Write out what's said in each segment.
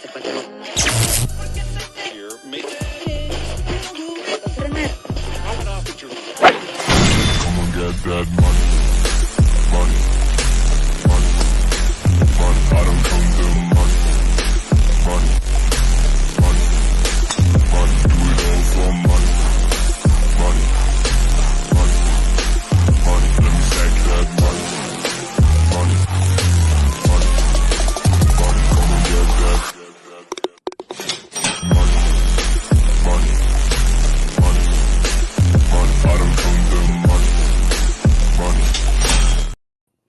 Get that money, money, money, money. I don't come to money, money, money, money. Do it all for money, money, money, money. Let me stack that money, money, money, money. Come and get that money, money, money, money. I don't come to money.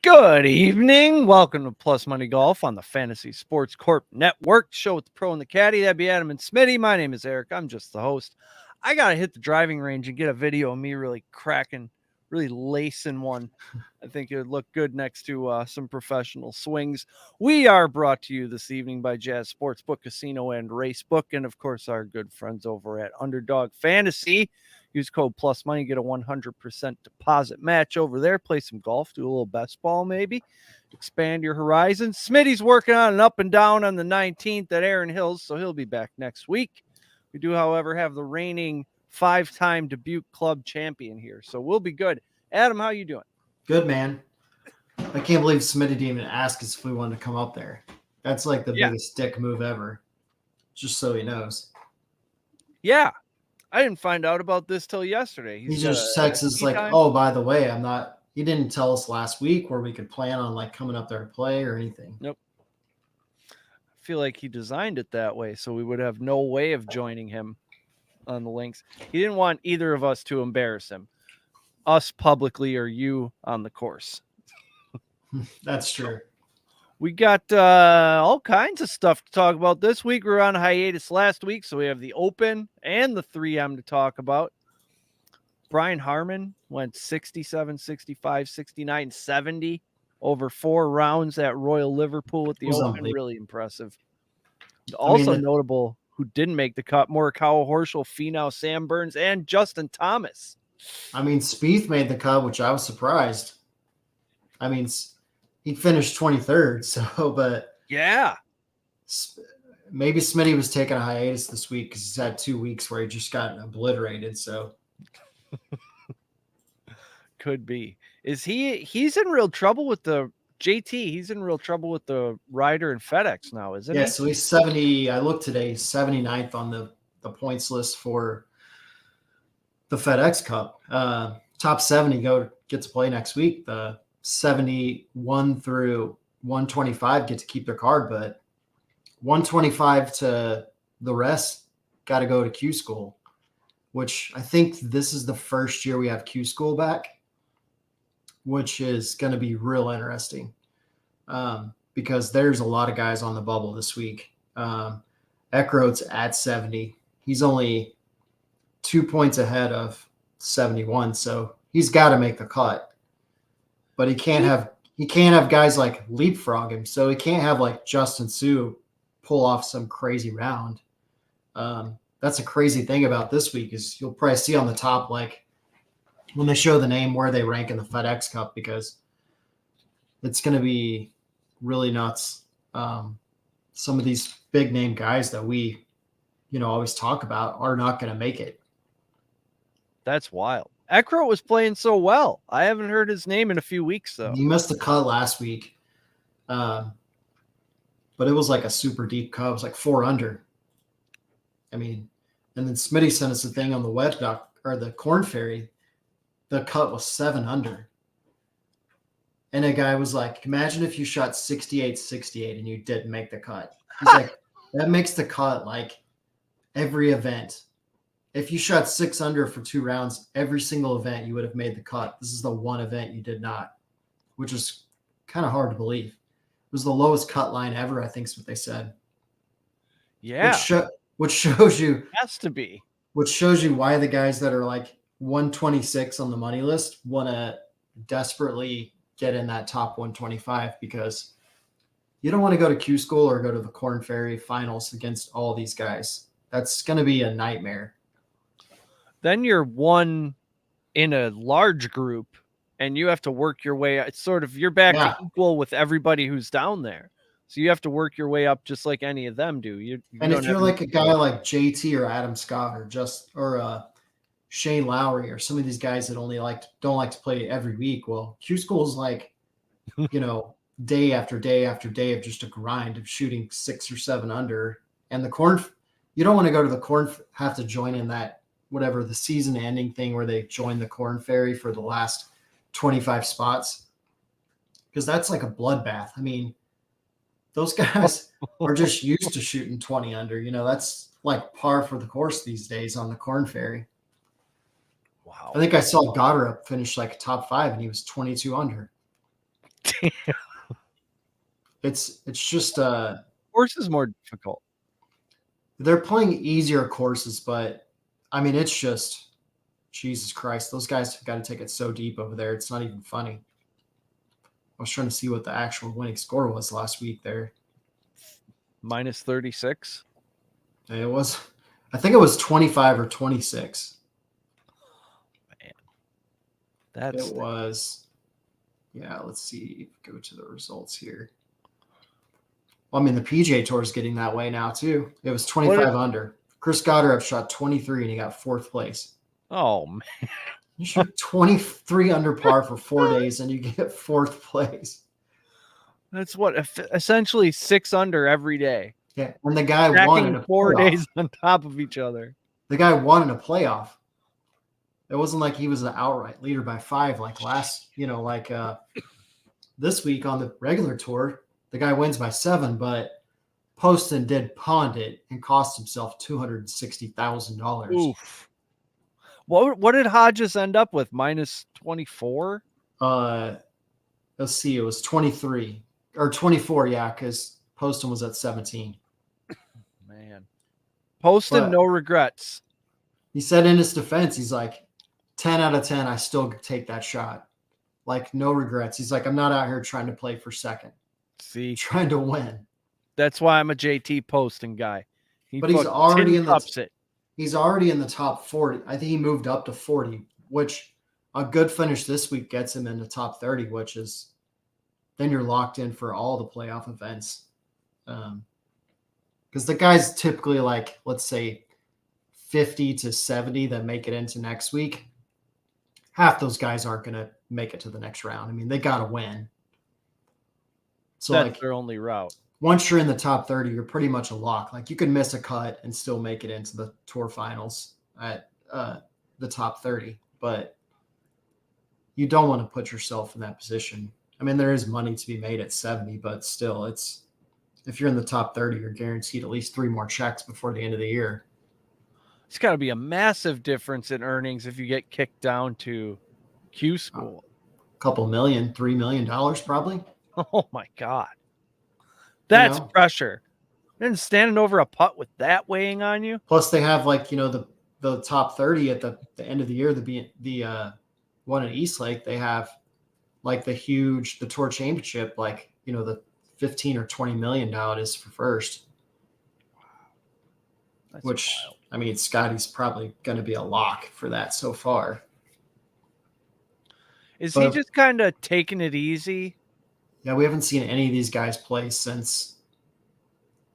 Good evening. Welcome to Plus Money Golf on the Fantasy Sports Corp Network. Show with the pro and the caddy. That'd be Adam and Smitty. My name is Eric. I'm just the host. I got to hit the driving range and get a video of me really cracking, really lacing one. I think it would look good next to some professional swings. We are brought to you this evening by Jazz Sportsbook, Casino, and Racebook. And, of course, our good friends over at Underdog Fantasy. Use code Plus Money, get a 100% deposit match over there. Play some golf, do a little best ball maybe. Expand your horizons. Smitty's working on an up and down on the 19th at Aaron Hills, so he'll be back next week. We do, however, have the reigning 5-time Dubuque Club champion here, so we'll be good. Adam, how you doing? Good, man. I can't believe Smitty didn't even ask us if we wanted to come up there. That's like the biggest dick move ever, just so he knows. Yeah. I didn't find out about this till yesterday. He just texts us like, oh, by the way, he didn't tell us last week where we could plan on like coming up there to play or anything. Nope. I feel like he designed it that way so we would have no way of joining him on the links. He didn't want either of us to embarrass him, us publicly or you on the course. That's true. We got all kinds of stuff to talk about this week. We were on hiatus last week, so we have the Open and the 3M to talk about. Brian Harmon went 67, 65, 69, 70 over 4 rounds at Royal Liverpool at the Open. Really impressive. Also notable who didn't make the cut, Morikawa, Horschel, Finau, Sam Burns, and Justin Thomas. I mean, Spieth made the cut, which I was surprised. I mean, he finished 23rd, so, but yeah, maybe Smitty was taking a hiatus this week because he's had 2 weeks where he just got obliterated. So could be. He's in real trouble with the JT? He's in real trouble with the Ryder and FedEx now, isn't he? Yeah, so he's 70. I looked today, 79th on the points list for the FedEx Cup. Top 70 get to play next week. The 71 through 125 get to keep their card, but 125 to the rest got to go to Q School, which I think this is the first year we have Q School back, which is going to be real interesting because there's a lot of guys on the bubble this week. Eckroat's at 70. He's only 2 points ahead of 71, so he's got to make the cut. But he can't have guys like leapfrog him. So he can't have like Justin Sue pull off some crazy round. That's a crazy thing about this week is you'll probably see on the top, like when they show the name where they rank in the FedEx Cup, because it's going to be really nuts. Some of these big name guys that we, always talk about are not going to make it. That's wild. Eckroat was playing so well. I haven't heard his name in a few weeks, though. He missed the cut last week. But it was like a super deep cut. It was like 4 under. I mean, and then Smitty sent us a thing on the web doc or the Corn Ferry. The cut was 7 under. And a guy was like, imagine if you shot 68 and you didn't make the cut. He's like, that makes the cut like every event. If you shot 6 under for 2 rounds, every single event you would have made the cut. This is the one event you did not, which is kind of hard to believe. It was the lowest cut line ever, I think is what they said. Yeah. Which shows you has to be. Which shows you why the guys that are like 126 on the money list want to desperately get in that top 125, because you don't want to go to Q School or go to the Corn Ferry finals against all these guys. That's going to be a nightmare. Then you're one in a large group and you have to work your way. It's sort of, you're back to equal with everybody who's down there. So you have to work your way up just like any of them do. You And don't if you're have like a guy like JT or Adam Scott or Shane Lowry or some of these guys that don't like to play every week, well, Q School is like, day after day after day of just a grind of shooting 6 or 7 under. And you don't want to go to the corn, have to join in that, whatever the season ending thing where they join the Corn Ferry for the last 25 spots. Because that's like a bloodbath. I mean, those guys are just used to shooting 20 under. That's like par for the course these days on the Corn Ferry. Wow. I think I saw Goddard finish like top 5 and he was 22 under. Damn. It's just Course is more difficult. they're playing easier courses, but I mean it's just Jesus Christ. Those guys have got to take it so deep over there. It's not even funny. I was trying to see what the actual winning score was last week there. Minus 36. I think it was 25 or 26. Man. It was, let's see. Go to the results here. Well, I mean, the PGA Tour is getting that way now, too. It was 25 under. Chris Goddard shot 23, and he got 4th place. Oh, man. You shoot 23 under par for 4 days, and you get 4th place. That's what, essentially 6 under every day. Yeah, and the guy won in a 4 playoff. days on top of each other. The guy won in a playoff. It wasn't like he was an outright leader by 5 like this week on the regular tour. The guy wins by 7, but Poston did pond it and cost himself $260,000. Oof. What did Hodges end up with? Minus 24? Let's see. It was 23 or 24. Yeah, because Poston was at 17. Man. Poston, no regrets. He said in his defense, he's like, 10 out of 10, I still take that shot. Like, no regrets. He's like, I'm not out here trying to play for second. See, Trying to win. That's why I'm a JT Poston guy. But he's already He's already in the top 40. I think he moved up to 40, which a good finish this week gets him in the top 30, which is then you're locked in for all the playoff events. Because the guys typically like, let's say 50 to 70 that make it into next week. Half those guys aren't going to make it to the next round. I mean, they got to win. So that's their only route. Once you're in the top 30, you're pretty much a lock. Like you could miss a cut and still make it into the tour finals at the top 30, but you don't want to put yourself in that position. I mean, there is money to be made at 70, but still if you're in the top 30, you're guaranteed at least 3 more checks before the end of the year. It's got to be a massive difference in earnings if you get kicked down to Q School. A couple million, $3 million probably. Oh my God. That's pressure. And standing over a putt with that weighing on you. Plus they have the top 30 at the end of the year, the one at Eastlake, they have like the tour championship, the 15 or 20 million now it is for first. That's which wild. I mean, Scotty's probably going to be a lock for that so far. Is he just kind of taking it easy? Yeah, we haven't seen any of these guys play since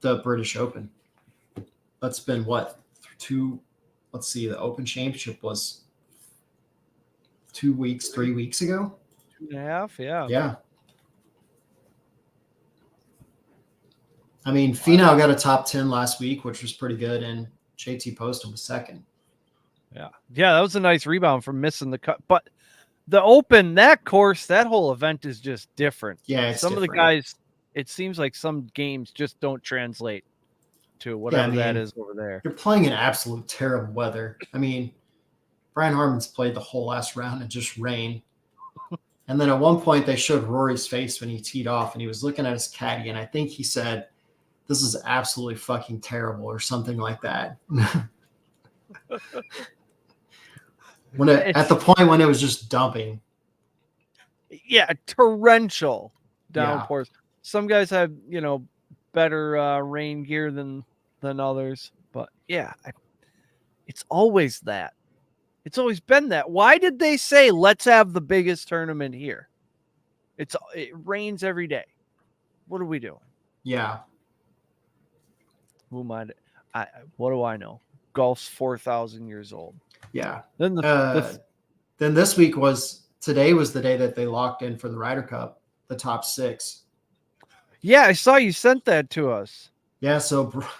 the British Open. That's been let's see, the Open Championship was 3 weeks ago. 2.5, yeah. Yeah. I mean, Finau got a top 10 last week, which was pretty good, and JT Poston was second. Yeah. Yeah, that was a nice rebound from missing the cut. But the Open, that course, that whole event is just different. Yeah, some of the guys, it seems like some games just don't translate to whatever that is over there. You're playing in absolute terrible weather. I mean, Brian Harman's played the whole last round in just rain. And then at one point they showed Rory's face when he teed off and he was looking at his caddy, and I think he said, "This is absolutely fucking terrible," or something like that. At the point when it was just dumping. Yeah, torrential downpours. Yeah. Some guys have, better rain gear than others. But yeah, it's always that. It's always been that. Why did they say, let's have the biggest tournament here? It rains every day. What are we doing? Yeah. Who might what do I know? Golf's 4,000 years old. Yeah. Then Then this today was the day that they locked in for the Ryder Cup, the top 6. yeah, I saw you sent that to us. Yeah, so Brooks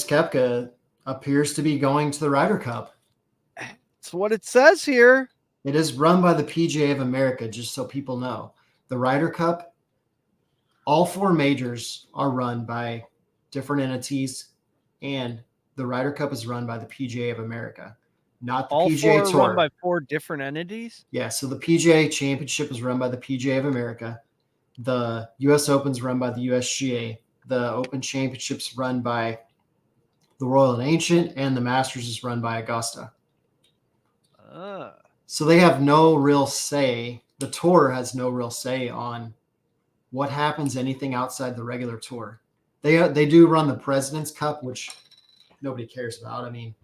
Koepka appears to be going to the Ryder Cup. That's what it says here. It is run by the PGA of America, just so people know. The Ryder Cup, all 4 majors are run by different entities, and the Ryder Cup is run by the PGA of America, not the All PGA 4 Tour. run by 4 different entities? Yeah, so the PGA Championship is run by the PGA of America. The U.S. Open is run by the USGA. The Open Championships run by the Royal and Ancient, and the Masters is run by Augusta. So they have no real say. The tour has no real say on what happens, anything outside the regular tour. They do run the President's Cup, which nobody cares about. I mean,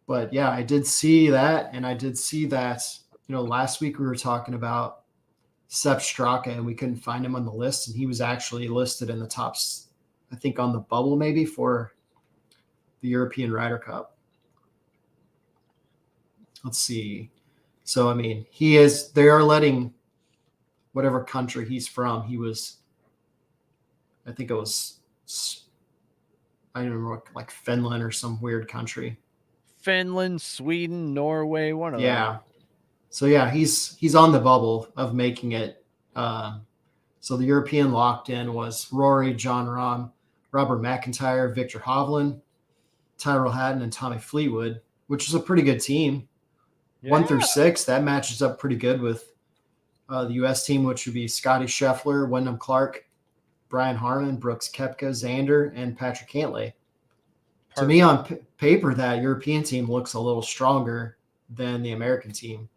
but yeah, I did see that, and I did see that, last week we were talking about Sepp Straka, and we couldn't find him on the list, and he was actually listed in the tops, I think on the bubble maybe, for the European Ryder Cup. Let's see. So, I mean, they are letting whatever country he's from. I think it was, I don't remember, like Finland or some weird country. Finland, Sweden, Norway, one of them. Yeah. So yeah, he's on the bubble of making it. So the European locked in was Rory, John Rahm, Robert McIntyre, Victor Hovland, Tyrrell Hatton, and Tommy Fleetwood, which is a pretty good team. Yeah. 1 through 6, that matches up pretty good with the U.S. team, which would be Scotty Scheffler, Wyndham Clark, Brian Harman, Brooks Koepka, Xander, and Patrick Cantlay. To me, on paper, that European team looks a little stronger than the American team.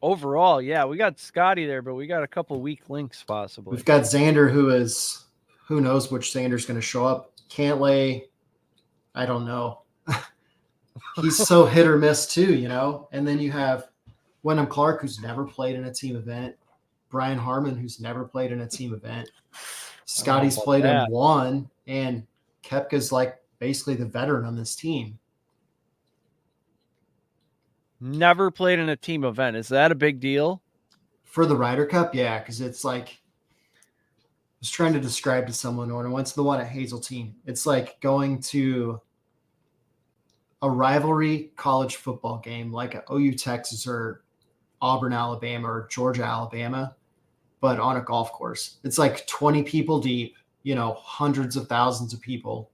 Overall, yeah, we got Scotty there, but we got a couple weak links possibly. We've got Xander, who knows which Xander's going to show up. Cantlay, I don't know. He's so hit or miss too, And then you have Wyndham Clark, who's never played in a team event. Brian Harman, who's never played in a team event. Scotty's played in 1, and Koepka's like basically the veteran on this team. Never played in a team event. Is that a big deal? For the Ryder Cup, yeah, because it's like, I was trying to describe to someone when I went to the one at Hazeltine. It's like going to a rivalry college football game like at OU Texas or Auburn, Alabama, or Georgia, Alabama, but on a golf course. It's like 20 people deep, hundreds of thousands of people.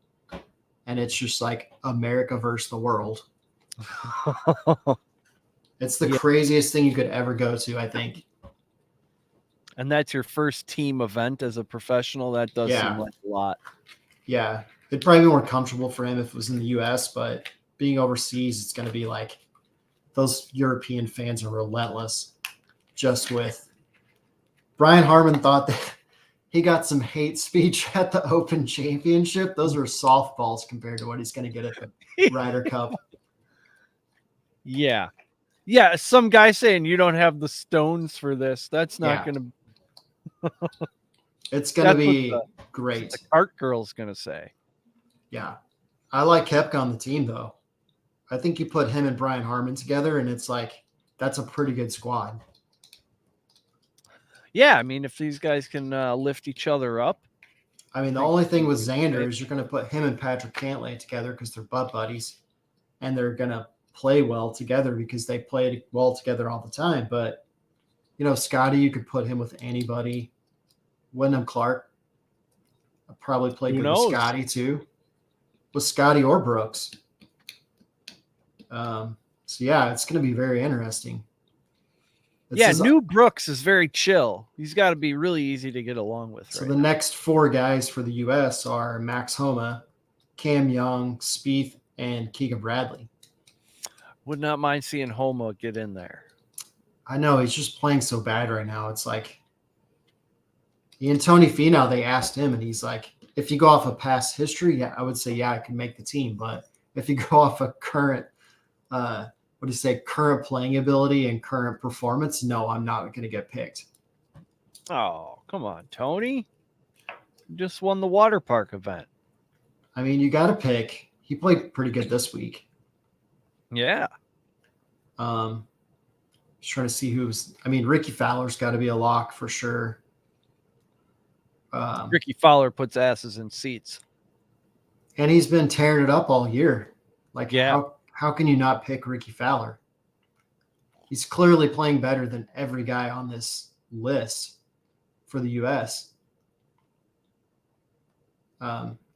And it's just like America versus the world. It's the craziest thing you could ever go to, I think. And that's your first team event as a professional. That does seem like a lot. Yeah. It'd probably be more comfortable for him if it was in the U.S., but being overseas, it's going to be like those European fans are relentless. Just with Brian Harman thought that he got some hate speech at the Open Championship. Those are softballs compared to what he's going to get at the Ryder Cup. Yeah. Yeah, some guy saying you don't have the stones for this. That's not going to. It's going to be great. The cart girl's going to say. Yeah. I like Koepka on the team, though. I think you put him and Brian Harman together, and it's like, that's a pretty good squad. Yeah, I mean, if these guys can lift each other up. I mean, the only thing with Xander is you're going to put him and Patrick Cantlay together because they're butt buddies, and they're going to play well together because they played well together all the time. But, Scotty, you could put him with anybody. Wyndham Clark probably played good with Scotty too. With Scotty or Brooks. So, yeah, it's going to be very interesting. New Brooks is very chill. He's got to be really easy to get along with. So the next 4 guys for the U.S. are Max Homa, Cam Young, Spieth, and Keegan Bradley. Would not mind seeing Homa get in there. I know, he's just playing so bad right now. It's like, and Tony Finau, they asked him, and he's like, if you go off of past history, yeah, I would say, I can make the team. But if you go off of current, current playing ability and current performance, no, I'm not going to get picked. Oh, come on, Tony. You just won the water park event. I mean, you got to pick. He played pretty good this week. Yeah. Just trying to see who's. I mean, Ricky Fowler's got to be a lock for sure. Ricky Fowler puts asses in seats. And he's been tearing it up all year. Like, Yeah. how can you not pick Ricky Fowler? He's clearly playing better than every guy on this list for the U.S.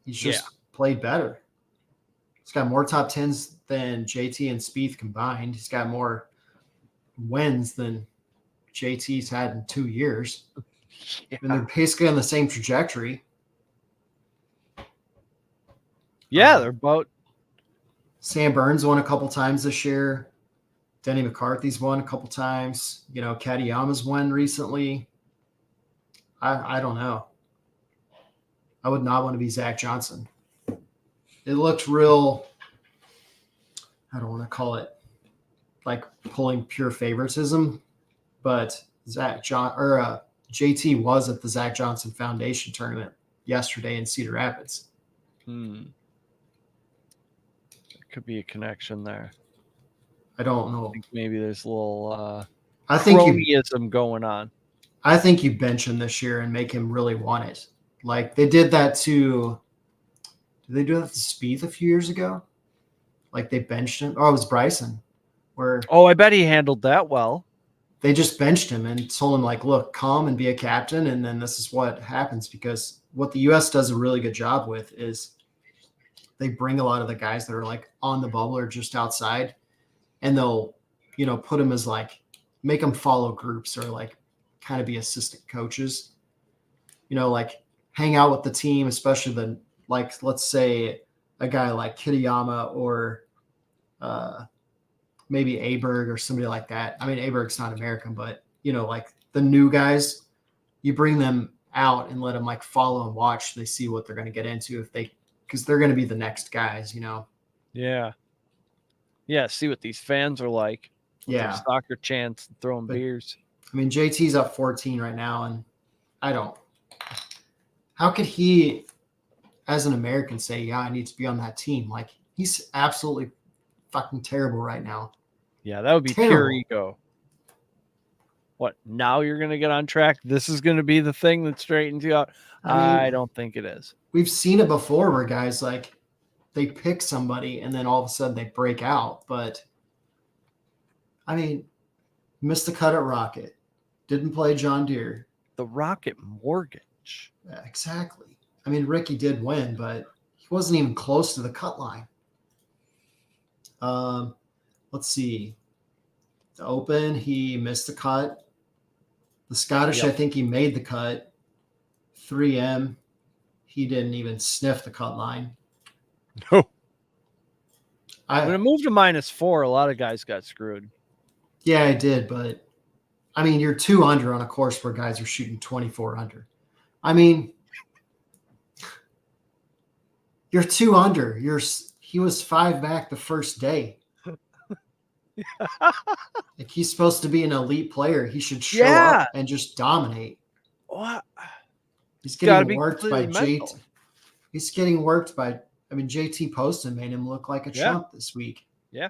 He's just played better. He's got more top tens than JT and Spieth combined. He's got more wins than JT's had in 2 years. Yeah. And they're basically on the same trajectory. Yeah, they're both. Sam Burns won a couple times this year. Denny McCarthy's won a couple times. You know, Katayama's won recently. I don't know. I would not want to be Zach Johnson. It looked real, I don't want to call it like pulling pure favoritism, but JT was at the Zach Johnson Foundation tournament yesterday in Cedar Rapids. There could be a connection there. I don't know. I think maybe there's a little cronyism going on. I think you bench him this year and make him really want it. Like they did that to – did they do that to Spieth a few years ago? Like they benched him. Oh, it was Bryson. I bet he handled that well. They just benched him and told him, like, look, come and be a captain, and then this is what happens. Because what the U.S. does a really good job with is they bring a lot of the guys that are, like, on the bubble or just outside, and they'll, you know, put them as, like, make them follow groups or, like, kind of be assistant coaches. You know, like, hang out with the team, especially like, let's say a guy like Kitayama or maybe Aberg or somebody like that. I mean, Aberg's not American, but, you know, like the new guys, you bring them out and let them like follow and watch. They see what they're going to get into because they're going to be the next guys, you know? Yeah. Yeah. See what these fans are like. Yeah. Soccer chants and throwing beers. I mean, JT's up 14 right now. And how could he, as an American, say, yeah, I need to be on that team? Like, he's absolutely fucking terrible right now. Yeah, that would be pure ego. What, now you're going to get on track? This is going to be the thing that straightens you out? I don't think it is. We've seen it before where guys, like, they pick somebody and then all of a sudden they break out. But, I mean, missed the cut at Rocket. Didn't play John Deere. The Rocket Mortgage. Yeah, exactly. I mean, Ricky did win, but he wasn't even close to the cut line. Let's see. The Open, he missed the cut. The Scottish, I think he made the cut. 3M, he didn't even sniff the cut line. No. When it moved to -4, a lot of guys got screwed. Yeah, I did, but I mean, you're 2 under on a course where guys are shooting 24 under. I mean, you're 2 under. He was 5 back the first day. Like he's supposed to be an elite player. He should show up and just dominate. What? He's getting worked by JT. He's getting worked by. I mean, JT Poston made him look like a chump this week. Yeah.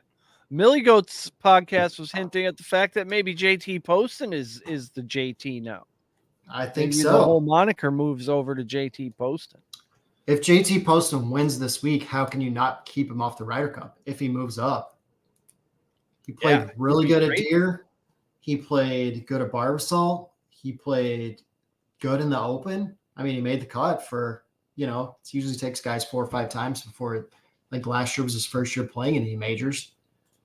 Millie Goat's podcast was hinting at the fact that maybe JT Poston is the JT now. I think maybe so. The whole moniker moves over to JT Poston. If JT Poston wins this week, how can you not keep him off the Ryder Cup if he moves up? He played really good at Deere. He played good at Barbasol. He played good in the Open. I mean, he made the cut for, you know, it usually takes guys 4 or 5 times before, like last year was his first year playing in any majors.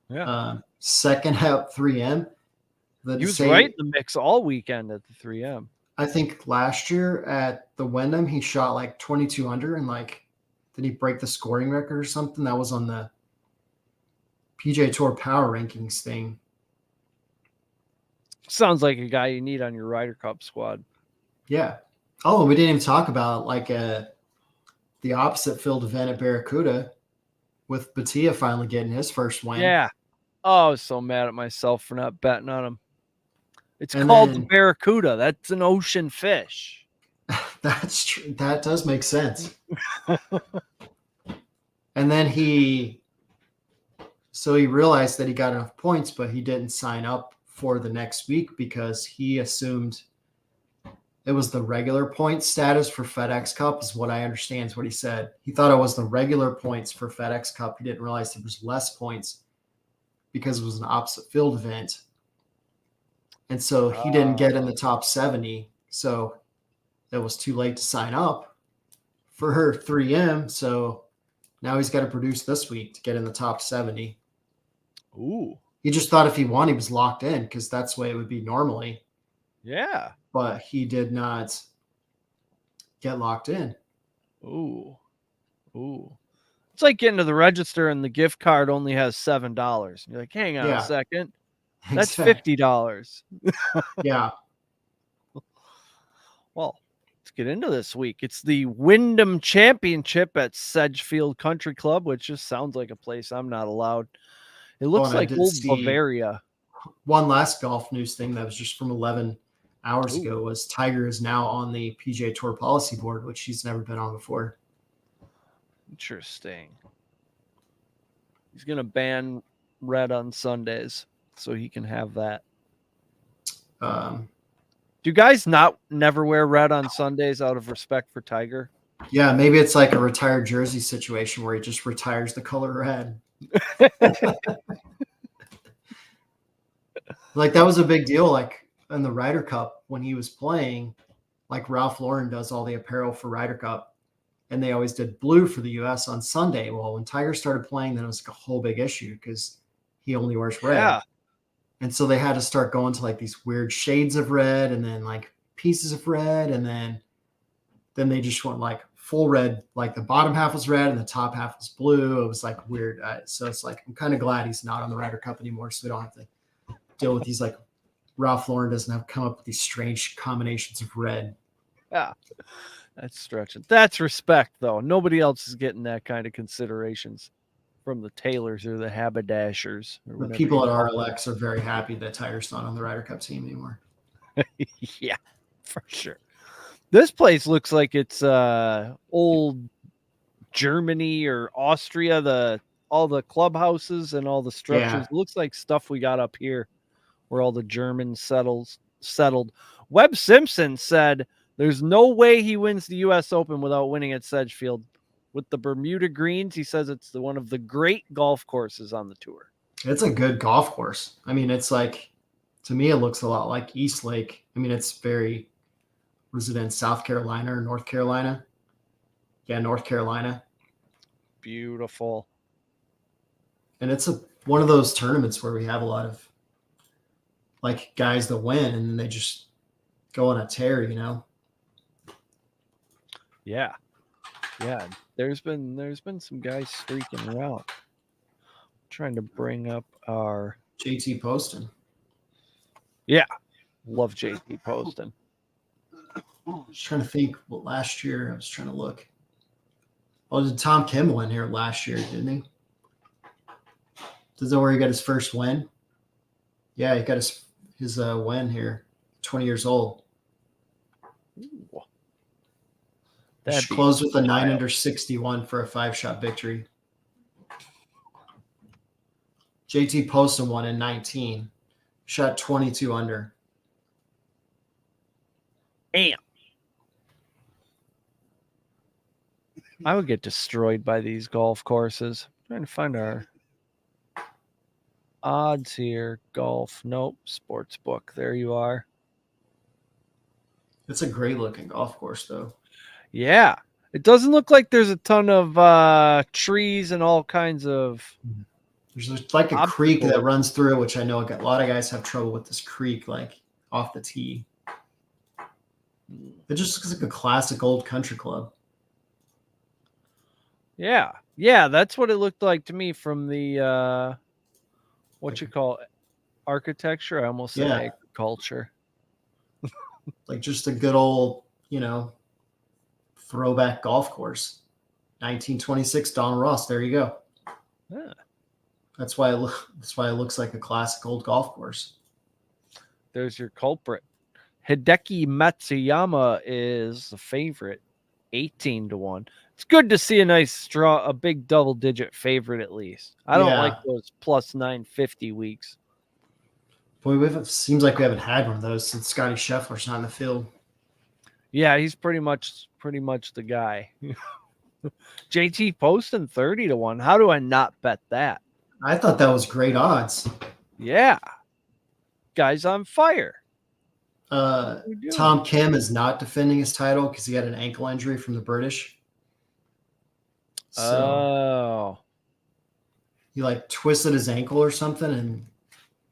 Yeah. Second at 3M. He was right in the mix all weekend at the 3M. I think last year at the Wyndham, he shot like 22 under and like, did he break the scoring record or something? That was on the PGA Tour Power Rankings thing. Sounds like a guy you need on your Ryder Cup squad. Yeah. Oh, we didn't even talk about like the opposite field event at Barracuda with Batia finally getting his first win. Yeah. Oh, I was so mad at myself for not betting on him. It's And called the then barracuda. That's an ocean fish. that's true. That does make sense. And then he realized that he got enough points, but he didn't sign up for the next week because he assumed it was the regular point status for FedEx Cup, is what I understand is what he said. He thought it was the regular points for FedEx Cup. He didn't realize there was less points because it was an opposite field event. And so he didn't get in the top 70. So it was too late to sign up for her 3M. So now he's got to produce this week to get in the top 70. Ooh. He just thought if he won, he was locked in because that's the way it would be normally. Yeah. But he did not get locked in. Ooh. Ooh. It's like getting to the register and the gift card only has $7. You're like, hang on a second. That's $50. Yeah. Well, let's get into this week. It's the Wyndham Championship at Sedgefield Country Club, which just sounds like a place I'm not allowed. It looks like old Bavaria. One last golf news thing that was just from 11 hours ago was Tiger is now on the PGA Tour policy board, which he's never been on before. Interesting. He's going to ban red on Sundays so he can have that. Do guys never wear red on Sundays out of respect for Tiger? Yeah, maybe it's like a retired jersey situation where he just retires the color red. Like that was a big deal. Like in the Ryder Cup when he was playing, like Ralph Lauren does all the apparel for Ryder Cup, and they always did blue for the U.S. on Sunday. Well, when Tiger started playing, then it was like a whole big issue because he only wears red. Yeah. And so they had to start going to like these weird shades of red and then like pieces of red. And then they just went like full red, like the bottom half was red and the top half was blue. It was like weird. So it's like, I'm kind of glad he's not on the Ryder Cup anymore. So we don't have to deal with these, like Ralph Lauren doesn't have to come up with these strange combinations of red. Yeah. That's stretching. That's respect though. Nobody else is getting that kind of considerations from the Taylors or the haberdashers. The people at RLX are very happy that Tiger's not on the Ryder Cup team anymore. Yeah, for sure. This place looks like it's old Germany or Austria, all the clubhouses and all the structures. It looks like stuff we got up here where all the Germans settled. Webb Simpson said there's no way he wins the U.S. Open without winning at Sedgefield. With the Bermuda Greens, he says it's one of the great golf courses on the tour. It's a good golf course. I mean, it's like, to me, it looks a lot like East Lake. I mean, it's very, was it in South Carolina or North Carolina? Yeah, North Carolina. Beautiful. And it's one of those tournaments where we have a lot of like guys that win and then they just go on a tear, you know? Yeah. Yeah. There's been some guys streaking around. Trying to bring up our JT Poston. Yeah. Love JT Poston. I was trying to think what last year I was trying to look. Oh, did Tom Kim win here last year, didn't he? Is that where he got his first win? Yeah, he got his win here, 20 years old. Ooh. That closed with a 9 under 61 for a 5-shot victory. JT Poston won in 19, shot 22 under. Damn. I would get destroyed by these golf courses. I'm trying to find our odds here. Golf. Nope. Sports book. There you are. It's a great looking golf course, though. Yeah. It doesn't look like there's a ton of trees and all kinds of. There's like a creek that runs through, which I know a lot of guys have trouble with this creek, like off the tee. It just looks like a classic old country club. Yeah. Yeah, that's what it looked like to me from the what you call it? Architecture. I almost said agriculture. Like just a good old, throwback golf course. 1926 Donald Ross. There you go. Yeah. That's why it looks like a classic old golf course. there's your culprit. Hideki Matsuyama is the favorite, 18-1. It's good to see a nice a big double-digit favorite at least. I don't like those plus 950 weeks. Boy, seems like we haven't had one of those since Scotty Scheffler's not in the field. Yeah, he's pretty much the guy. JT Poston 30-1. How do I not bet that? I thought that was great odds. Yeah. Guy's on fire. Tom Kim is not defending his title because he had an ankle injury from the British. So he like twisted his ankle or something, and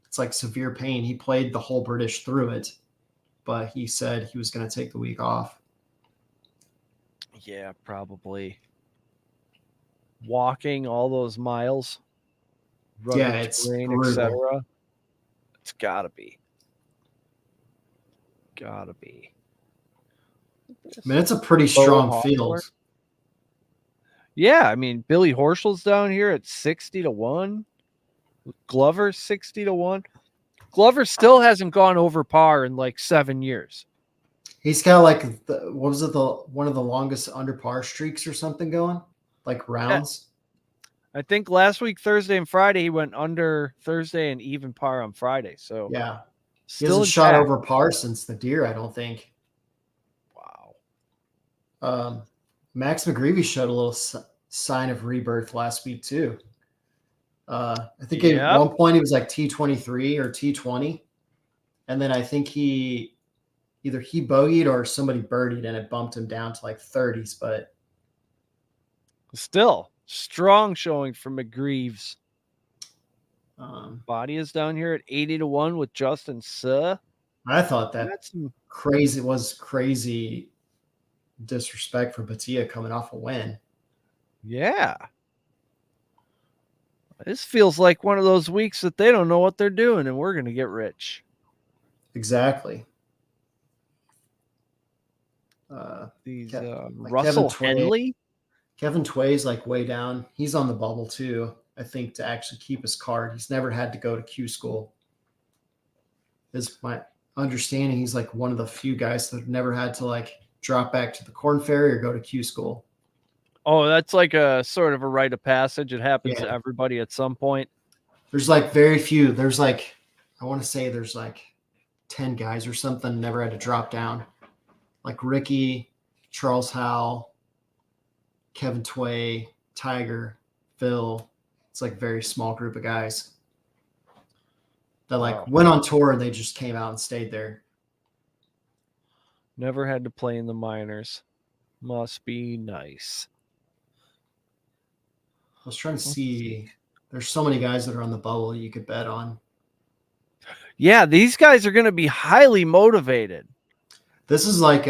it's like severe pain. He played the whole British through it, but he said he was going to take the week off. Yeah, probably. Walking all those miles. Yeah, it's brutal. Etc. It's gotta be. I mean, it's a pretty strong field. Yeah, I mean, Billy Horschel's down here at 60-1. Glover 60-1. Glover still hasn't gone over par in like 7 years. He's got like one of the longest under par streaks or something going, like rounds. I think last week, Thursday and Friday, he went under Thursday and even par on Friday. So yeah, still he hasn't shot over par since the Deer, I don't think. Wow. Max McGreevy showed a little sign of rebirth last week too. I think at one point he was like T23 or T20, and then I think either he bogeyed or somebody birdied, and it bumped him down to like 30s. But still strong showing for McGreaves. Body is down here at 80-1 with Justin Suh. I thought that's crazy disrespect for Batia coming off a win. Yeah. This feels like one of those weeks that they don't know what they're doing, and we're going to get rich. Exactly. Russell Henley. Kevin Tway's like way down. He's on the bubble too, I think, to actually keep his card. He's never had to go to Q school. Is my understanding. He's like one of the few guys that have never had to like drop back to the Corn Ferry or go to Q school. Oh, that's like a sort of a rite of passage. It happens to everybody at some point. There's like very few. There's like, I want to say there's like 10 guys or something never had to drop down. Like Ricky, Charles Howell, Kevin Tway, Tiger, Phil. It's like a very small group of guys that like went on tour and they just came out and stayed there. Never had to play in the minors. Must be nice. I was trying to see. There's so many guys that are on the bubble you could bet on. Yeah, these guys are going to be highly motivated. This is like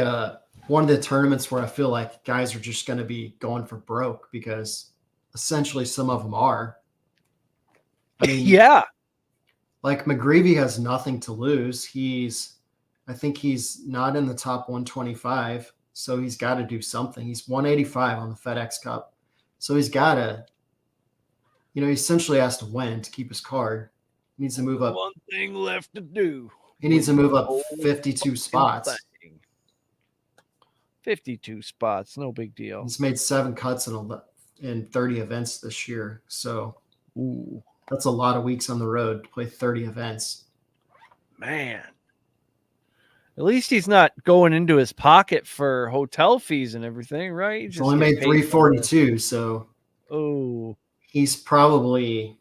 one of the tournaments where I feel like guys are just going to be going for broke because essentially some of them are. I mean, yeah. Like McGreevy has nothing to lose. I think he's not in the top 125, so he's got to do something. He's 185 on the FedEx Cup. So he's got to, he essentially has to win to keep his card. He needs to move up. One thing left to do. He needs to move up 52 spots. 52 spots, no big deal. He's made 7 cuts in 30 events this year. So that's a lot of weeks on the road to play 30 events. Man. At least he's not going into his pocket for hotel fees and everything, right? He's only made 342, so he's probably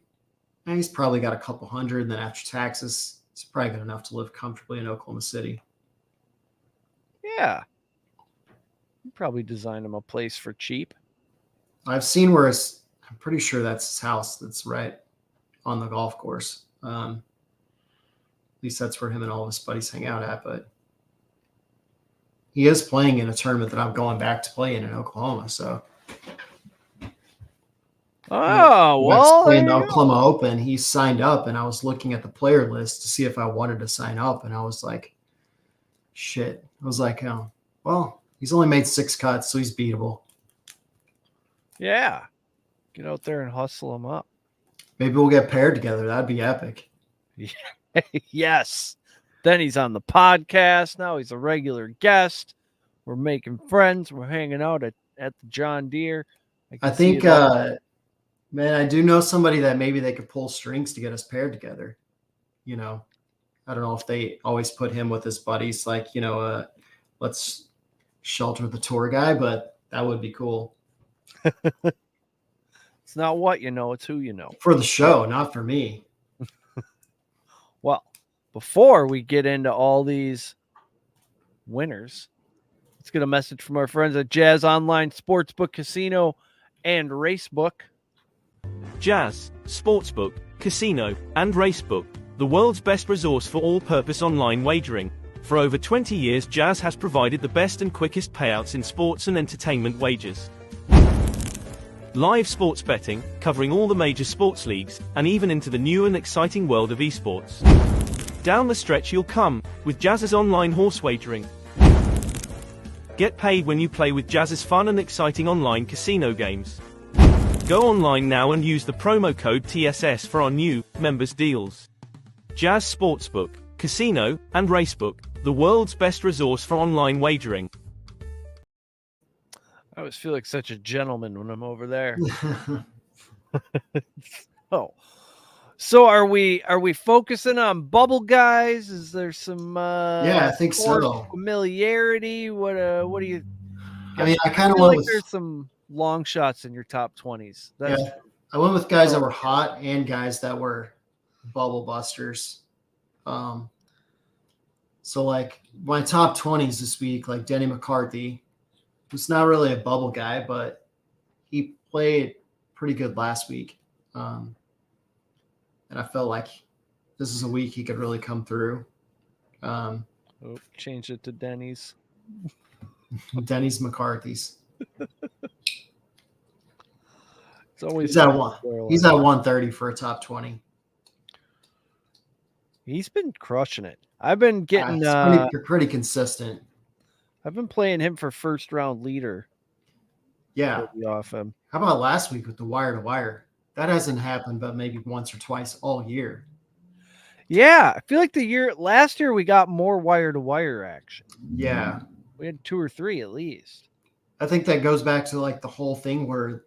got a couple hundred, and then after taxes, he's probably got enough to live comfortably in Oklahoma City. Yeah. You probably designed him a place for cheap. I've seen where I'm pretty sure that's his house that's right on the golf course. At least that's where him and all of his buddies hang out at, but he is playing in a tournament that I'm going back to play in Oklahoma. So, playing the Oklahoma Open, he signed up, and I was looking at the player list to see if I wanted to sign up, and I was like, shit. I was like, oh, well, he's only made 6 cuts, so he's beatable. Yeah, get out there and hustle him up. Maybe we'll get paired together. That'd be epic. Yes, Then he's on the podcast. Now he's a regular guest. We're making friends. We're hanging out at the John Deere. I think, man, I do know somebody that maybe they could pull strings to get us paired together. You know, I don't know if they always put him with his buddies, like, let's shelter the tour guy, but that would be cool. It's not what you know, it's who you know. For the show, not for me. Well, before we get into all these winners, let's get a message from our friends at Jazz Online Sportsbook Casino and Racebook. Jazz, Sportsbook, Casino, and Racebook, the world's best resource for all-purpose online wagering. For over 20 years, Jazz has provided the best and quickest payouts in sports and entertainment wagers. Live sports betting, covering all the major sports leagues, and even into the new and exciting world of esports. Down the stretch you'll come, with Jazz's online horse wagering. Get paid when you play with Jazz's fun and exciting online casino games. Go online now and use the promo code TSS for our new members deals. Jazz Sportsbook, Casino, and Racebook, the world's best resource for online wagering. I always feel like such a gentleman when I'm over there. So are we focusing on bubble guys? Is there some I think so. Familiarity? What do you? I mean, I kind of feel went like with, there's some long shots in your top 20s. I went with guys that were hot and guys that were bubble busters. So like my top 20s this week, like Denny McCarthy, who's not really a bubble guy, but he played pretty good last week. And I felt like this is a week he could really come through. Change it to Denny's. Denny's McCarthy's. It's always He's at 130 for a top 20. He's been crushing it. I've been getting pretty consistent. I've been playing him for first round leader. Yeah. Off him. How about last week with the wire to wire? That hasn't happened, but maybe once or twice all year. Yeah, I feel like last year we got more wire to wire action. Yeah, we had 2 or 3 at least. I think that goes back to like the whole thing where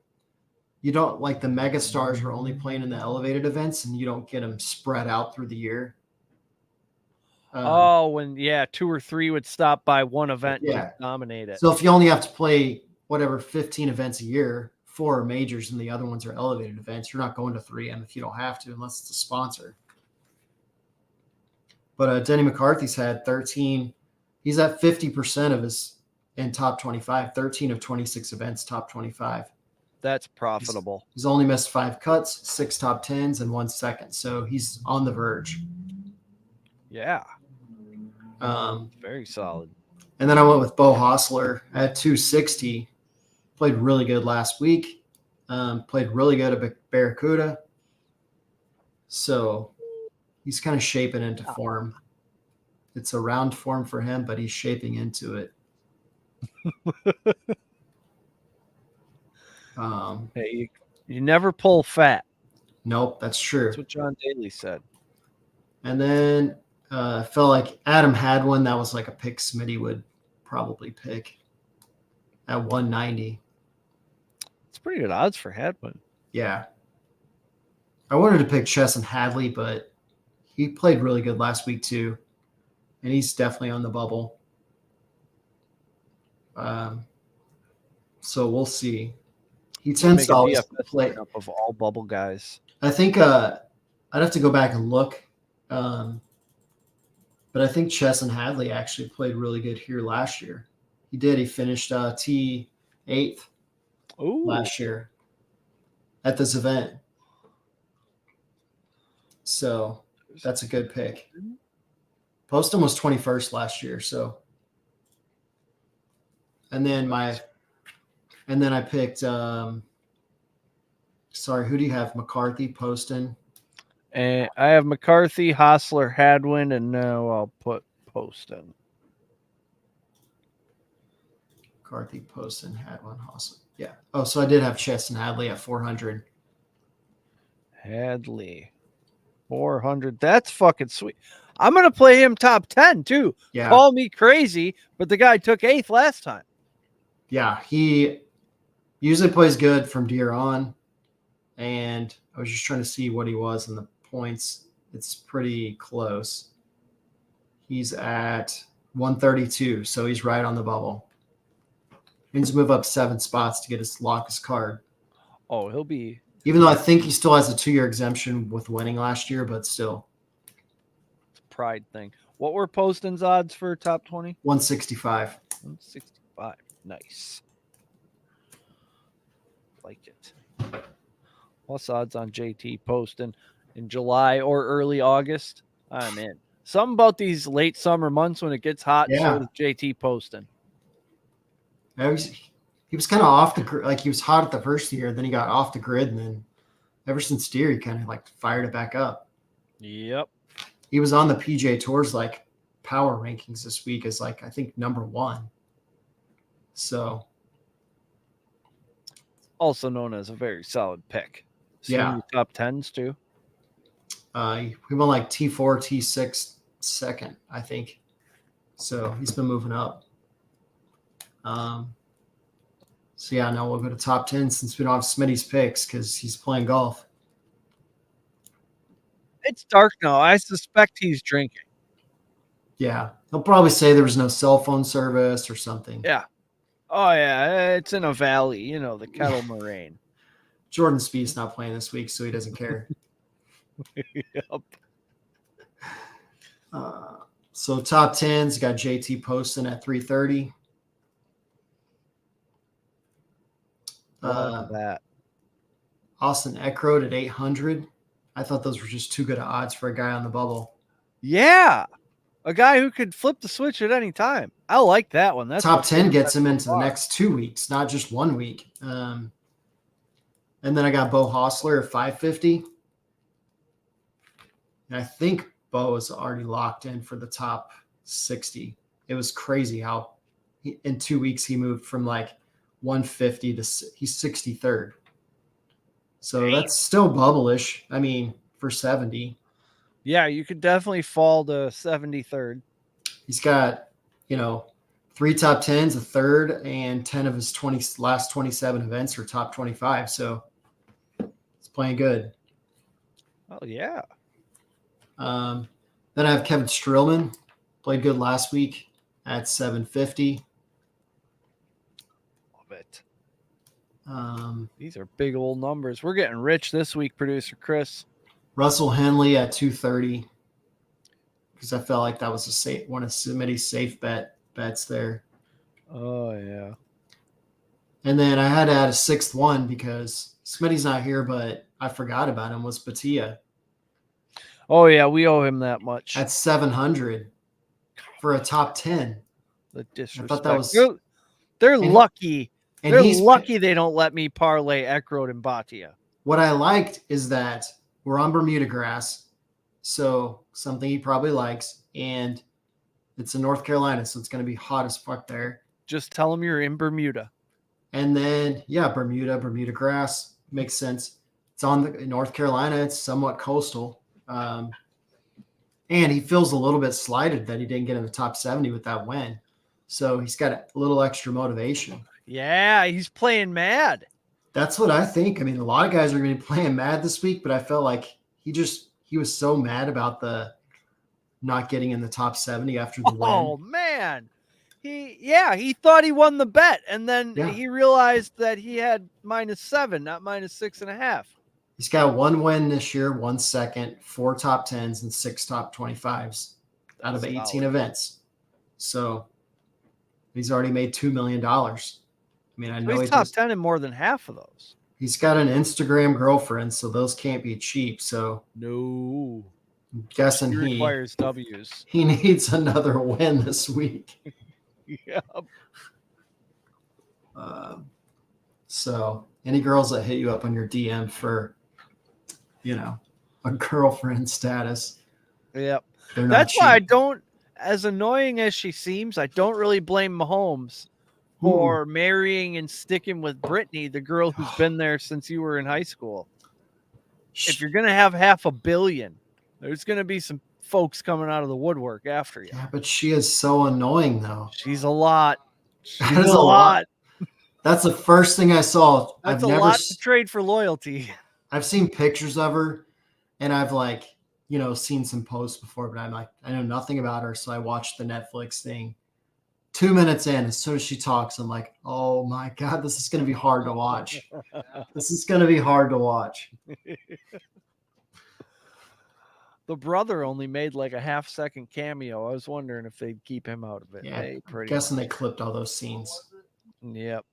you don't like the mega stars are only playing in the elevated events, and you don't get them spread out through the year. When 2 or 3 would stop by one event to dominate it. So if you only have to play 15 events a year, 4 are majors and the other ones are elevated events, you're not going to 3M if you don't have to, unless it's a sponsor. But Denny McCarthy's had 13. He's at 50% of his in top 25, 13 of 26 events, top 25. That's profitable. He's only missed 5 cuts, 6 top 10s, and 1 second. So he's on the verge. Yeah. Very solid. And then I went with Bo Hostler at 260. Played really good last week. Played really good at Barracuda. So he's kind of shaping into form. It's a round form for him, but he's shaping into it. Hey, you never pull fat. Nope, that's true. That's what John Daly said. And then I felt like Adam had one that was like a pick Smitty would probably pick at 190. It's pretty good odds for Hadwin. Yeah. I wanted to pick Chesson Hadley, but he played really good last week too. And he's definitely on the bubble. So we'll see. He tends to always play up of all bubble guys. I think I'd have to go back and look. But I think Chesson Hadley actually played really good here last year. He did. He finished T8 last year at this event. So that's a good pick. Poston was 21st last year. So, and then I picked, who do you have? McCarthy, Poston. And I have McCarthy, Hostler, Hadwin, and now I'll put Poston. McCarthy, Poston, Hadwin, Hostler. Yeah. Oh, so I did have Chesson Hadley at 400. Hadley, 400. That's fucking sweet. I'm going to play him top 10 too. Yeah. Call me crazy, but the guy took 8th last time. Yeah, he usually plays good from deer on, and I was just trying to see what he was in the points. It's pretty close. He's at 132, so he's right on the bubble. He needs to move up 7 spots to get his longest card. Oh, he'll be. Even though I think he still has a 2-year exemption with winning last year, but still. It's a pride thing. What were Poston's odds for top 20? 165. 165. Nice. Like it. What's odds on JT Poston in July or early August? I'm in. Something about these late summer months when it gets hot. Yeah. So does JT Poston. He was kind of off the grid. Like, he was hot at the first year, then he got off the grid, and then ever since deer, he kind of like fired it back up. Yep. He was on the PGA Tour's like power rankings this week as like, I think, number 1. So Also known as a very solid pick. Yeah. Top 10s too. he won like T4, T6 second, I think. So he's been moving up. So yeah, now we'll go to top 10 since we don't have Smitty's picks because he's playing golf. It's dark now. I suspect he's drinking. Yeah, he'll probably say there was no cell phone service or something. Yeah. Oh yeah, it's in a valley, you know, the Kettle Moraine. Jordan Spieth's not playing this week, so he doesn't care. Yep. So top 10's got JT Poston at 330. That. Austin Eckroat at 800. I thought those were just too good of odds for a guy on the bubble. Yeah. A guy who could flip the switch at any time. I like that one. That's top 10 gets him into the next 2 weeks, not just 1 week. And then I got Bo Hostler at 550. And I think Bo is already locked in for the top 60. It was crazy how in 2 weeks he moved from like 150 to he's 63rd. So that's still bubble-ish. I mean, for 70. Yeah, you could definitely fall to 73rd. He's got, 3 top 10s, a third, and 10 of his last 27 events are top 25. So it's playing good. Oh, yeah. Then I have Kevin Streelman. Played good last week at 750. Love it. These These are big old numbers. We're getting rich this week, producer Chris. Russell Henley at 230 because I felt like that was one of Smitty's safe bets there. Oh, yeah. And then I had to add a 6th one because Smitty's not here, but I forgot about him, was Batia. Oh, yeah, we owe him that much. At 700 for a top 10. The disrespect. I thought that was they're lucky. And They're lucky they don't let me parlay Eckroat and Batia. What I liked is that we're on Bermuda grass, so something he probably likes, and it's in North Carolina, so it's going to be hot as fuck there. Just tell him you're in Bermuda. And then, Bermuda grass makes sense. It's on North Carolina. It's somewhat coastal. And he feels a little bit slighted that he didn't get in the top 70 with that win. So he's got a little extra motivation. Yeah, he's playing mad. That's what I think. I mean, a lot of guys are going to be playing mad this week, but I felt like he was so mad about the not getting in the top 70 after the win. Oh, man. He thought he won the bet, and then he realized that he had -7, not -6.5. He's got 1 win this year, 1 second, 4 top 10s, and 6 top 25s out of 18 events. So he's already made $2 million. I mean, I know he's top 10 in more than half of those. He's got an Instagram girlfriend, so those can't be cheap. So no, I'm guessing he he requires W's. He needs another win this week. Yep. So any girls that hit you up on your DM for, a girlfriend status. Yep. They're not That's cheap. why I don't, as annoying as she seems, I don't really blame Mahomes for marrying and sticking with Brittany, the girl who's been there since you were in high school. If you're going to have $500 million, there's going to be some folks coming out of the woodwork after you. Yeah, but she is so annoying, though. She's a lot. That She's is a lot. That's the first thing I saw. That's a lot to trade for loyalty. I've seen pictures of her, and I've seen some posts before, but I'm like, I know nothing about her. So I watched the Netflix thing. 2 minutes in, as soon as she talks, I'm like, oh my God, this is going to be hard to watch. This is going to be hard to watch. The brother only made like a half-second cameo. I was wondering if they'd keep him out of it. Yeah, Hey, I'm guessing they clipped all those scenes. Yep.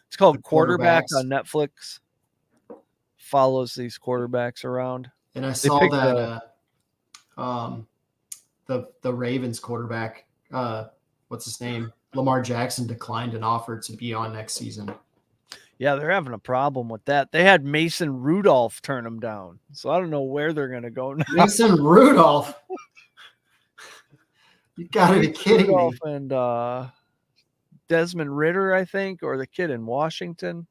It's called The Quarterback quarterbacks. on Netflix. Follows these quarterbacks around. And I They saw picked that the Ravens quarterback, what's his name? Lamar Jackson declined an offer to be on next season. Yeah, they're having a problem with that. They had Mason Rudolph turn them down. So I don't know where they're going to go now. Mason Rudolph. You gotta be kidding Rudolph me. and Desmond Ritter, I think, or the kid in Washington.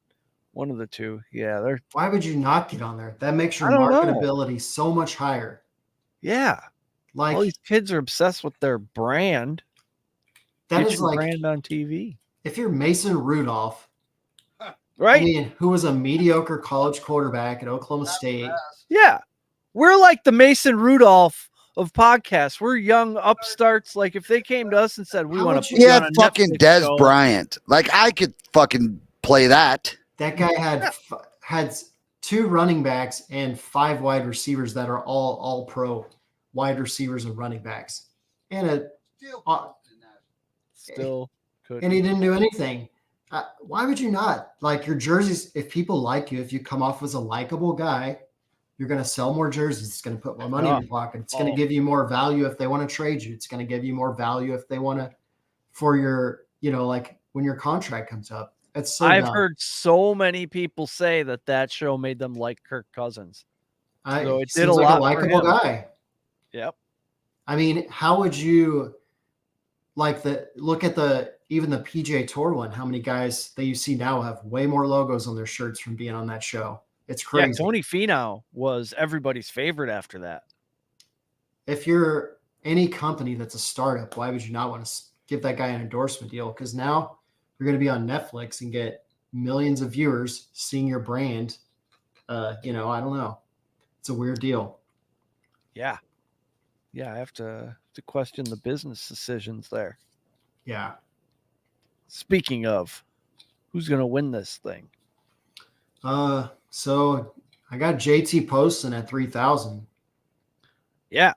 One of the two. Yeah, they're Why would you not get on there? That makes your I don't know. marketability so much higher. yeah. Like All these kids are obsessed with their brand. that Get is your like brand on TV. if you're Mason Rudolph, Right? I mean, who was a mediocre college quarterback at Oklahoma State. Yeah. We're like the Mason Rudolph of podcasts. We're young upstarts. Like if they came to us and said, we How want would to you- put He you on had a fucking Netflix Des show. Bryant. Like I could fucking play that. That guy had 2 running backs and 5 wide receivers that are all pro wide receivers and running backs. And Still could. he didn't do anything. Why would you not? Like your jerseys, if people like you, if you come off as a likable guy, you're going to sell more jerseys. It's going to put more money in your pocket. It's going to give you more value if they want to trade you. It's going to give you more value if they want to, for your, like when your contract comes up. It's so I've dumb. heard so many people say that show made them like Kirk Cousins. So it he did a seems like lot a for likable him. guy. Yep. I mean, how would you look at even the PGA Tour one? How many guys that you see now have way more logos on their shirts from being on that show? It's crazy. Yeah, Tony Finau was everybody's favorite after that. If you're any company that's a startup, why would you not want to give that guy an endorsement deal? Because now you're going to be on Netflix and get millions of viewers seeing your brand. I don't know. It's a weird deal. Yeah. Yeah, I have to question the business decisions there. Yeah. Speaking of, who's going to win this thing? So I got JT Poston at 3,000. Yeah.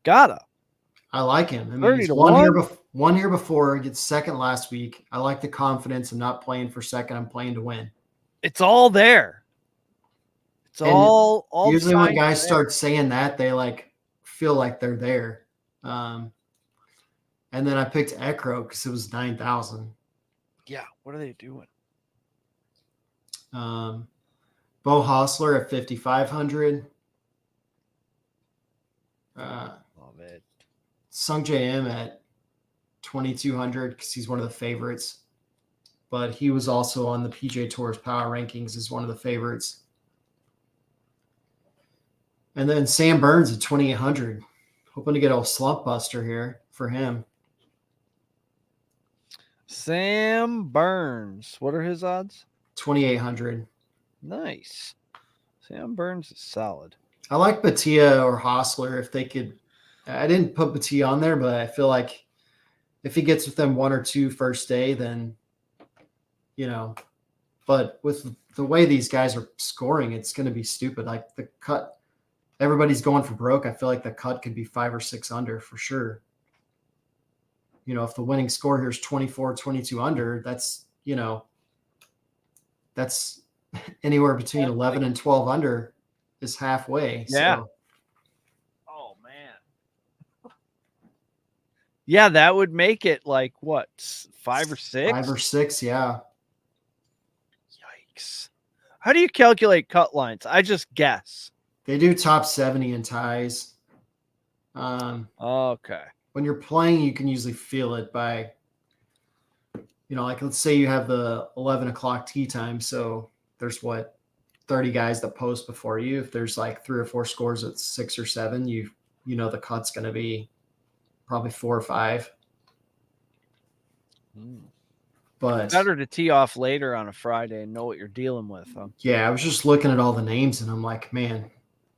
Gotta. I like him. I mean, 30 he's to one year before, he gets second last week. I like the confidence. I'm not playing for second. I'm playing to win. It's all there. It's And all usually when signs guys there. start saying that, they feel like they're there. And then I picked Ekro because it was 9,000. Yeah, what are they doing? Bo Hostler at 5,500. Love it. Sung JM at 2,200 because he's one of the favorites. But he was also on the PGA Tour's power rankings as one of the favorites. And then Sam Burns at 2,800. Hoping to get a slump buster here for him. Sam Burns. What are his odds? 2,800. Nice. Sam Burns is solid. I like Batia or Hostler if they could. I didn't put Batia on there, but I feel like if he gets with them 1 or 2 first day, then, but with the way these guys are scoring, it's going to be stupid. Like the cut, everybody's going for broke. I feel like the cut could be 5 or 6 under for sure. If the winning score here is 24, 22 under, that's anywhere between 11 and 12 under is halfway. Yeah. So. Oh, man. Yeah, that would make it like what, 5 or 6? 5 or 6, yeah. Yikes. How do you calculate cut lines? I just guess. They do top 70 in ties. Okay. When you're playing, you can usually feel it by, let's say you have the 11 o'clock tee time. So there's 30 guys that post before you. If there's 3 or 4 scores at 6 or 7, you the cut's going to be probably 4 or 5. But Better to tee off later on a Friday and know what you're dealing with. Huh? yeah, I was just looking at all the names and I'm like, man,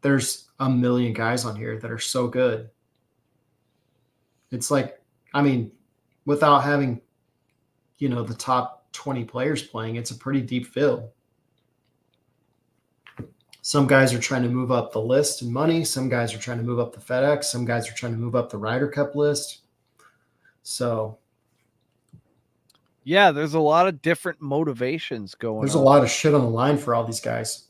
there's a million guys on here that are so good. It's like, I mean, without having, the top 20 players playing, it's a pretty deep field. Some guys are trying to move up the list in money. Some guys are trying to move up the FedEx. Some guys are trying to move up the Ryder Cup list. So yeah, there's a lot of different motivations going there's on. a lot of shit on the line for all these guys.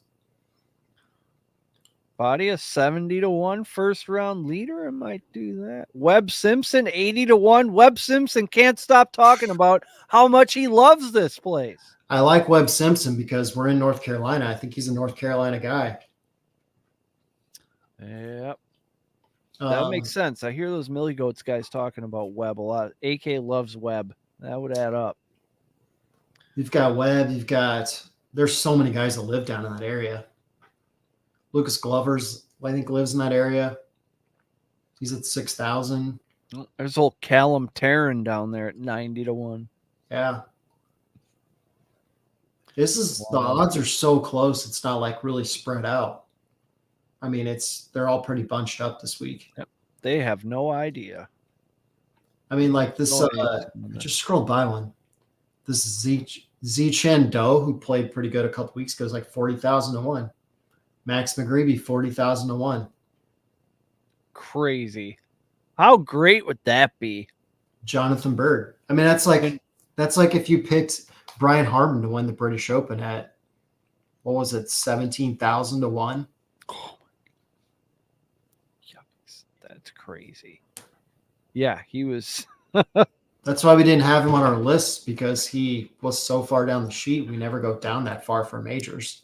Body a 70-1 first round leader. I might do that. Webb Simpson 80-1. Webb Simpson can't stop talking about how much he loves this place. I like Webb Simpson because we're in North Carolina. I think he's a North Carolina guy. Yep. That makes sense. I hear those Millie Goats guys talking about Webb a lot. AK loves Webb. That would add up. You've got Webb. There's so many guys that live down in that area. Lucas Glover's, I think, lives in that area. He's at 6,000. There's old Callum Tarrant down there at 90-1. Yeah. The odds are so close. It's not like really spread out. I mean, they're all pretty bunched up this week. Yep. They have no idea. I mean, like this, I just scrolled by one. This Zichen Do, who played pretty good a couple weeks ago, is like 40,000-1. Max McGreevy, 40,000-1. Crazy. How great would that be? Jonathan Bird. I mean, that's like if you picked Brian Harman to win the British Open at, what was it, 17,000-1? Oh, yikes. That's crazy. Yeah, he was. That's why we didn't have him on our list, because he was so far down the sheet. We never go down that far for majors.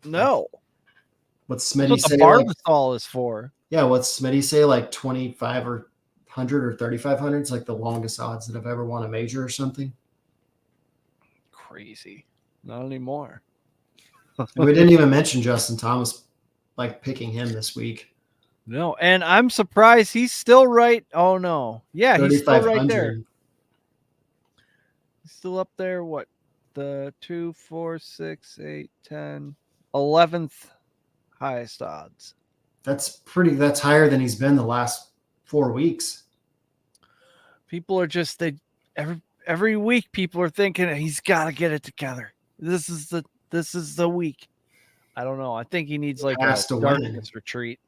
No. What's Smitty That's say? what the Barbasol is for. Yeah, what's Smitty say? Like 2,500 or 3,500? It's like the longest odds that I've ever won a major or something. Crazy. Not anymore. And we didn't even mention Justin Thomas, like picking him this week. No, and I'm surprised he's still right. Oh no. Yeah, he's still right there. He's still up there. What? The 2, 4, 6, 8, 10, 11th highest odds. That's higher than he's been the last 4 weeks. People are just every week people are thinking he's got to get it together. This is the week. I don't know. I think he needs like a darkness retreat.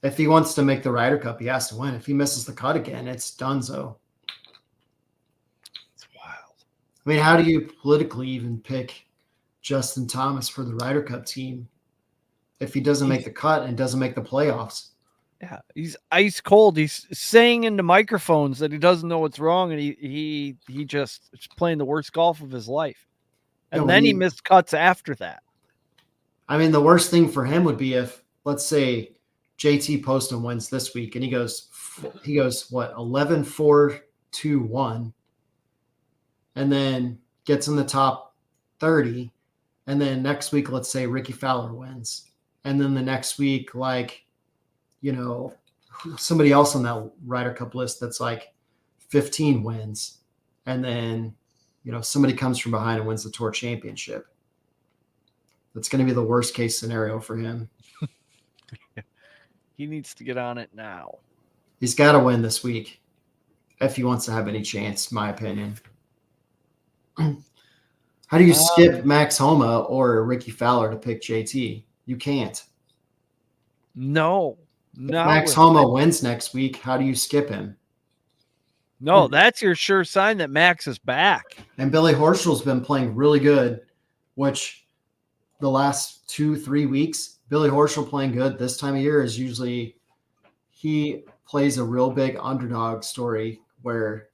If he wants to make the Ryder Cup, he has to win. If he misses the cut again, it's donezo. It's wild. I mean, how do you politically even pick Justin Thomas for the Ryder Cup team if he doesn't make the cut and doesn't make the playoffs? Yeah, he's ice cold. He's saying into microphones that he doesn't know what's wrong, and he just is playing the worst golf of his life. And then he missed cuts after that. I mean, the worst thing for him would be if, let's say, JT Poston wins this week and he goes what, 11-4-2-1, and then gets in the top 30, and then next week, let's say Ricky Fowler wins, and then the next week, like, somebody else on that Ryder Cup list that's like 15 wins, and then somebody comes from behind and wins the Tour Championship. That's going to be the worst case scenario for him. He needs to get on it now. He's got to win this week if he wants to have any chance, in my opinion. How do you skip Max Homa or Ricky Fowler to pick JT? You can't. No. If Max Homa wins next week, how do you skip him? No, that's your sure sign that Max is back. And Billy Horschel's been playing really good, which the last 2-3 weeks, Billy Horschel playing good this time of year is usually he plays a real big underdog story where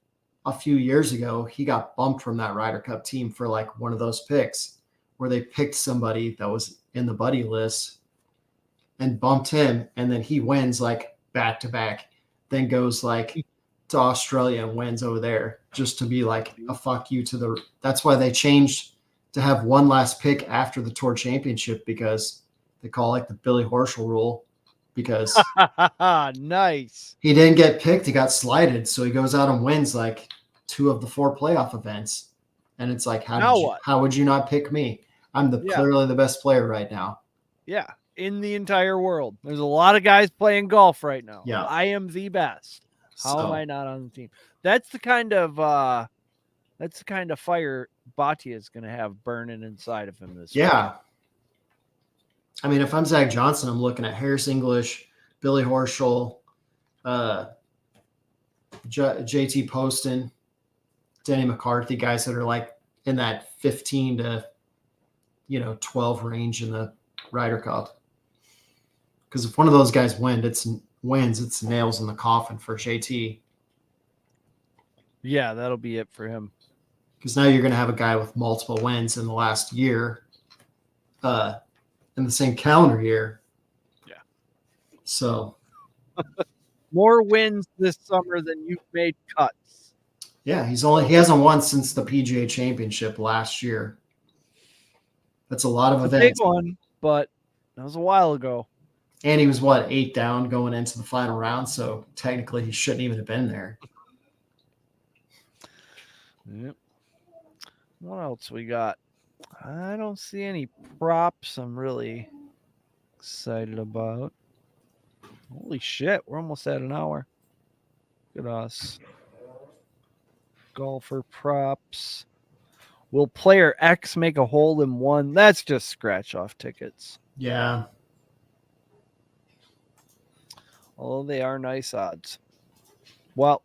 a few years ago he got bumped from that Ryder Cup team for like one of those picks where they picked somebody that was in the buddy list and bumped him, and then he wins like back to back, then goes like to Australia and wins over there just to be like a fuck you to the. That's why they changed to have one last pick after the Tour Championship, because they call like the Billy Horschel rule. because Nice. he didn't get picked. He got slighted. So he goes out and wins like 2 of the 4 playoff events. And it's like, how would you not pick me? I'm clearly the best player right now. Yeah. In the entire world. There's a lot of guys playing golf right now. Yeah. I am the best. How am So, I not on the team? That's the kind of fire Batia is going to have burning inside of him this week. yeah. I mean, if I'm Zach Johnson, I'm looking at Harris English, Billy Horschel, JT Poston, Denny McCarthy, guys that are like in that 15 to 12 range in the Ryder Cup. Because if one of those guys wins, it's nails in the coffin for JT. Yeah, that'll be it for him. Because now you're going to have a guy with multiple wins in the last year, in the same calendar year. Yeah. So more wins this summer than you've made cuts. yeah, he hasn't won since the PGA Championship last year. That's a lot of events. Big one, but that was a while ago. And he was 8 down going into the final round, so technically he shouldn't even have been there. Yep. What else we got? I don't see any props I'm really excited about. Holy shit, we're almost at an hour. Look at us. Golfer props. Will player X make a hole in one? That's just scratch off tickets. Yeah. Although they are nice odds. Well,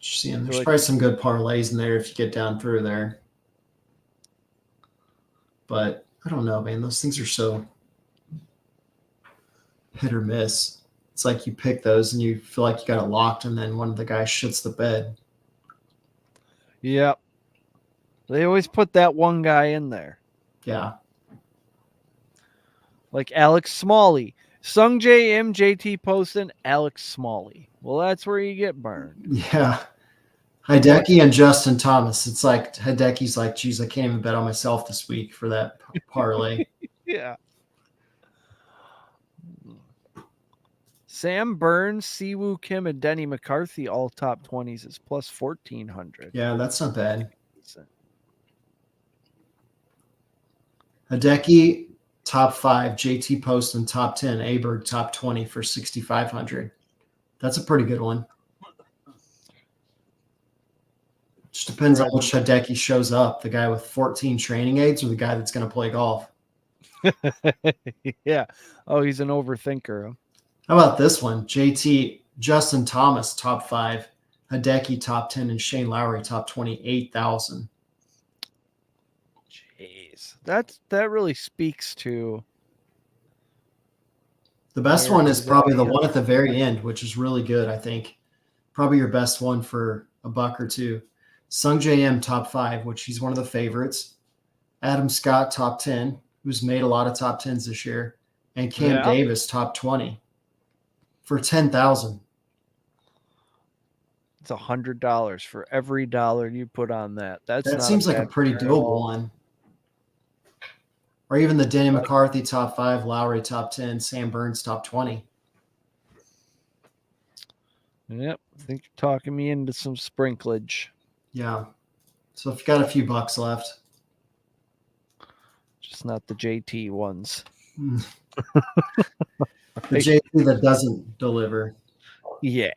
there's probably some good parlays in there if you get down through there. But I don't know, man. Those things are so hit or miss. It's like you pick those and you feel like you got it locked, and then one of the guys shits the bed. Yep. They always put that one guy in there. Yeah. Like Alex Smalley. Sung J M, JT Poston, Alex Smalley. Well, that's where you get burned. Yeah. Hideki and Justin Thomas. It's like Hideki's like, geez, I can't even bet on myself this week for that parlay. Yeah. Sam Burns, Siwoo Kim, and Denny McCarthy, all top 20s, is plus 1,400. Yeah, that's not bad. Hideki, top 5. JT Poston, top 10. Aberg, top 20 for 6,500. That's a pretty good one. Just depends on which Hideki shows up, the guy with 14 training aids or the guy that's going to play golf. Yeah. Oh, he's an overthinker. How about this one? JT, Justin Thomas, top 5. Hideki, top 10. And Shane Lowry, top 28,000. Jeez. That really speaks to... The best one is probably the one at the very end, which is really good, I think. Probably your best one for a buck or two. Sung J M, top 5, which he's one of the favorites. Adam Scott, top 10, who's made a lot of top 10s this year. And Cam Davis, top 20 for 10,000. It's $100 for every dollar you put on that. That seems like a pretty doable one. Or even the Denny McCarthy, top 5, Lowry, top 10, Sam Burns, top 20. Yep. I think you're talking me into some sprinklage. Yeah. So if you got a few bucks left. Just not the JT ones. The JT that doesn't deliver. Yeah.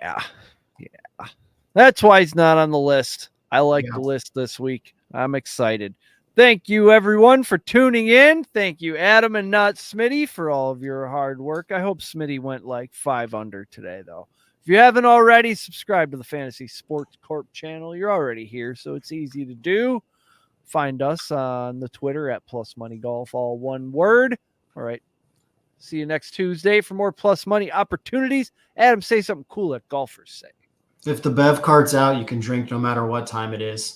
Yeah. That's why he's not on the list. I like the list this week. I'm excited. Thank you, everyone, for tuning in. Thank you, Adam and not Smitty, for all of your hard work. I hope Smitty went like 5 under today, though. If you haven't already, subscribe to the Fantasy Sports Corp channel. You're already here, so it's easy to do. Find us on the Twitter at Plus Money Golf, all one word. All right. See you next Tuesday for more Plus Money opportunities. Adam, say something cool that golfers say. If the Bev card's out, you can drink no matter what time it is.